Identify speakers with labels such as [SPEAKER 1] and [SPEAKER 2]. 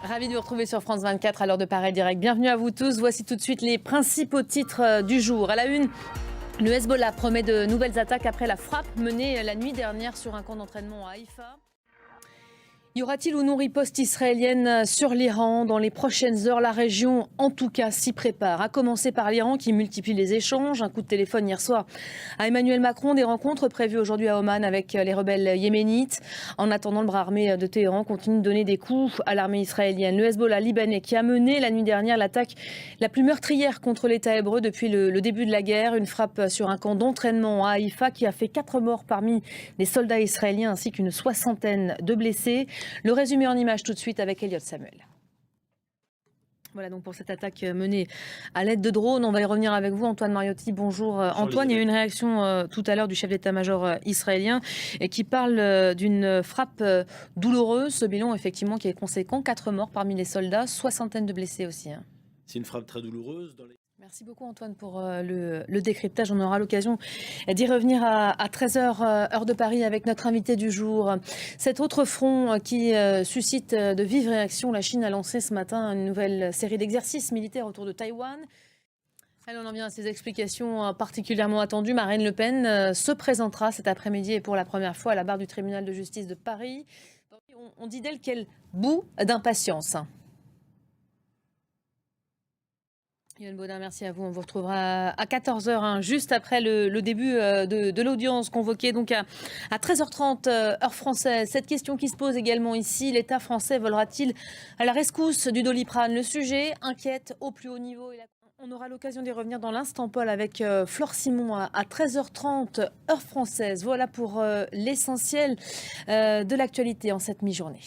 [SPEAKER 1] Ravi de vous retrouver sur France 24 à l'heure de Paris Direct. Bienvenue à vous tous. Voici tout de suite les principaux titres du jour. À la une, le Hezbollah promet de nouvelles attaques après la frappe menée la nuit dernière sur un camp d'entraînement à Haïfa. Y aura-t-il ou non riposte israélienne sur l'Iran dans les prochaines heures? La région, en tout cas, s'y prépare. À commencer par l'Iran qui multiplie les échanges. Un coup de téléphone hier soir à Emmanuel Macron. Des rencontres prévues aujourd'hui à Oman avec les rebelles yéménites. En attendant, le bras armé de Téhéran continue de donner des coups à l'armée israélienne. Le Hezbollah libanais qui a mené la nuit dernière l'attaque la plus meurtrière contre l'État hébreu depuis le début de la guerre. Une frappe sur un camp d'entraînement à Haïfa qui a fait 4 morts parmi les soldats israéliens ainsi qu'une soixantaine de blessés. Le résumé en images tout de suite avec Elliot Samuel. Voilà donc pour cette attaque menée à l'aide de drones. On va y revenir avec vous, Antoine Mariotti. Bonjour Antoine. Il y a eu une réaction tout à l'heure du chef d'état-major israélien et qui parle d'une frappe douloureuse. Ce bilan effectivement qui est conséquent. 4 morts parmi les soldats, soixantaine de blessés aussi.
[SPEAKER 2] C'est une frappe très douloureuse.
[SPEAKER 1] Merci beaucoup Antoine pour le décryptage. On aura l'occasion d'y revenir à 13h heure de Paris avec notre invité du jour. Cet autre front qui suscite de vives réactions, la Chine a lancé ce matin une nouvelle série d'exercices militaires autour de Taïwan. Allez, on en vient à ces explications particulièrement attendues. Marine Le Pen se présentera cet après-midi et pour la première fois à la barre du tribunal de justice de Paris. On dit d'elle qu'elle bout d'impatience. Yoann Bodin, merci à vous. On vous retrouvera à 14h, juste après le début de l'audience convoquée donc à 13h30 heure française. Cette question qui se pose également ici, l'État français volera-t-il à la rescousse du Doliprane? Le sujet inquiète au plus haut niveau. On aura l'occasion d'y revenir dans l'instant, Paul, avec Flore Simon à 13h30 heure française. Voilà pour l'essentiel de l'actualité en cette mi-journée.